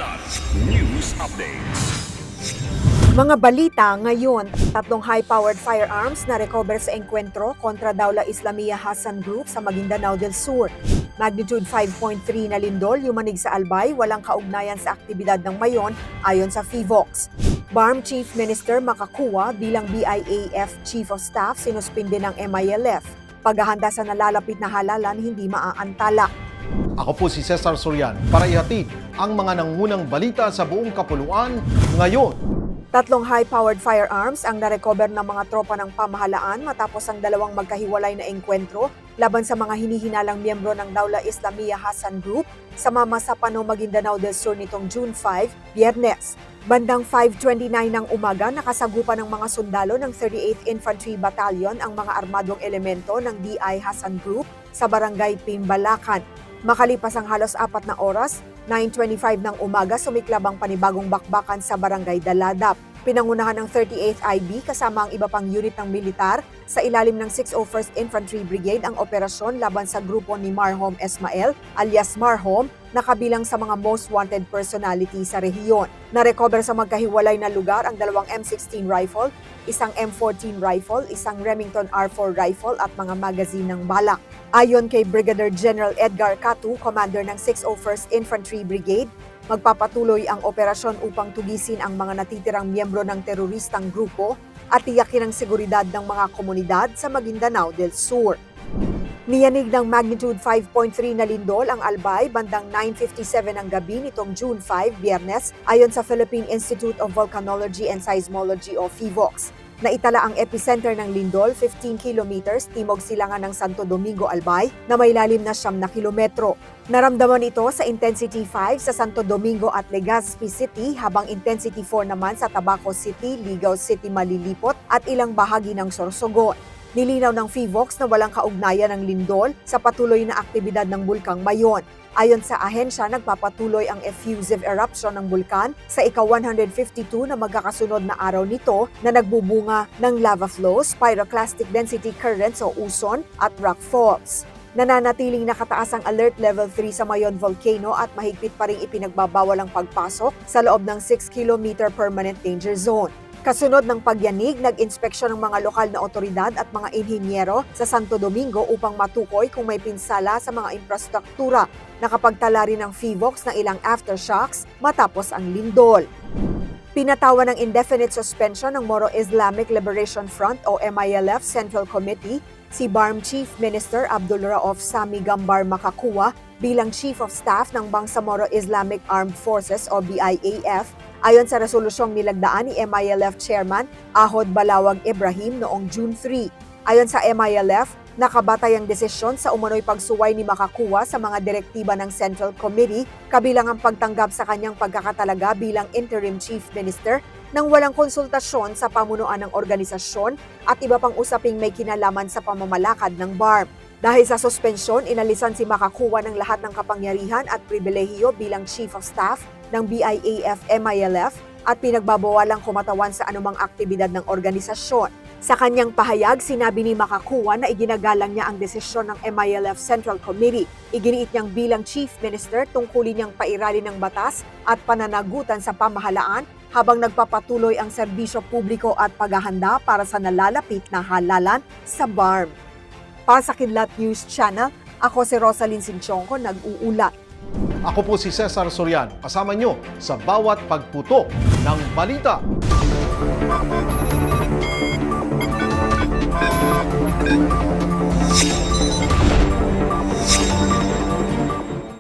Kilat News Updates. Mga balita ngayon, 3 high-powered firearms na recover sa engkwentro kontra Dawla Islamiyah Hassan Group sa Maguindanao del Sur. Magnitude 5.3 na lindol yumanig sa Albay, walang kaugnayan sa aktibidad ng Mayon ayon sa FIVOX. BARM Chief Minister Makakuwa bilang BIAF Chief of Staff sinuspinde ng MILF. Paghahanda sa nalalapit na halalan hindi maaantala. Ako po si Cesar Sorian para ihatid ang mga nangunang balita sa buong kapuluan ngayon. 3 high-powered firearms ang narecover ng mga tropa ng pamahalaan matapos ang dalawang magkahiwalay na engkwentro laban sa mga hinihinalang miyembro ng Dawla Islamiyah Hassan Group sa Mamasapano, Maguindanao del Sur nitong June 5, Biyernes. Bandang 5:29 ng umaga, nakasagupan ng mga sundalo ng 38th Infantry Battalion ang mga armadong elemento ng DI Hassan Group sa Barangay Pimbalacan. Makalipas ang halos 4 na oras, 9:25 ng umaga sumiklab ang panibagong bakbakan sa Barangay Daladap. Pinangunahan ng 38th IB kasama ang iba pang unit ng militar sa ilalim ng 601st Infantry Brigade ang operasyon laban sa grupo ni Marhom Esmael alias Marhom na kabilang sa mga most wanted personality sa rehiyon. Narecover sa magkahiwalay na lugar ang dalawang M16 rifle, isang M14 rifle, isang Remington R4 rifle at mga magazine ng balak. Ayon kay Brigadier General Edgar Catu, commander ng 601st Infantry Brigade, magpapatuloy ang operasyon upang tugisin ang mga natitirang miyembro ng teroristang grupo at tiyakin ang seguridad ng mga komunidad sa Maguindanao del Sur. Niyanig ng magnitude 5.3 na lindol ang Albay bandang 9:57 ng gabi nitong June 5, Biyernes, ayon sa Philippine Institute of Volcanology and Seismology o PHIVOX. Naitala ang epicenter ng lindol 15 kilometers timog silangan ng Santo Domingo, Albay na may lalim na 9 na kilometro. Naramdaman ito sa intensity 5 sa Santo Domingo at Legazpi City habang intensity 4 naman sa Tabaco City, Ligao City, Malilipot at ilang bahagi ng Sorsogon. Nilinaw ng PHIVOX na walang kaugnayan ng lindol sa patuloy na aktibidad ng bulkang Mayon. Ayon sa ahensya, nagpapatuloy ang effusive eruption ng bulkan sa ika-152 na magkakasunod na araw nito na nagbubunga ng lava flows, pyroclastic density currents o uson at rock falls. Nananatiling nakataas ang alert level 3 sa Mayon Volcano at mahigpit pa rin ipinagbabawal ang pagpasok sa loob ng 6-kilometer permanent danger zone. Kasunod ng pagyanig, nag-inspeksyon ng mga lokal na otoridad at mga inhinyero sa Santo Domingo upang matukoy kung may pinsala sa mga infrastruktura. Nakapagtala rin ng PHIVOX ng ilang aftershocks matapos ang lindol. Pinatawan ng indefinite suspension ng Moro Islamic Liberation Front o MILF Central Committee si BARM Chief Minister Abdul Rauf Sami Gambar Makakuwa bilang Chief of Staff ng Bangsamoro Islamic Armed Forces o BIAF ayon sa resolusyong nilagdaan ni MILF Chairman Ahod Balawag Ibrahim noong June 3. Ayon sa MILF, nakabatay ang desisyon sa umunoy pagsuway ni Makakuwa sa mga direktiba ng Central Committee kabilang ang pagtanggap sa kanyang pagkakatalaga bilang Interim Chief Minister nang walang konsultasyon sa pamunuan ng organisasyon at iba pang usaping may kinalaman sa pamamalakad ng BARM. Dahil sa suspensyon, inalisan si Makakuwa ng lahat ng kapangyarihan at pribilehiyo bilang Chief of Staff ng BIAF-MILF at pinagbabawalang kumatawan sa anumang aktibidad ng organisasyon. Sa kanyang pahayag, sinabi ni Makakuwa na iginagalang niya ang desisyon ng MILF Central Committee. Iginiit niyang bilang Chief Minister tungkulin niyang pairalin ng batas at pananagutan sa pamahalaan habang nagpapatuloy ang serbisyo publiko at paghahanda para sa nalalapit na halalan sa BARM. Para sa Kidlat News Channel, ako si Rosalyn Sinchonco, nag-uulat. Ako po si Cesar Sorian, kasama nyo sa bawat pagputo ng balita.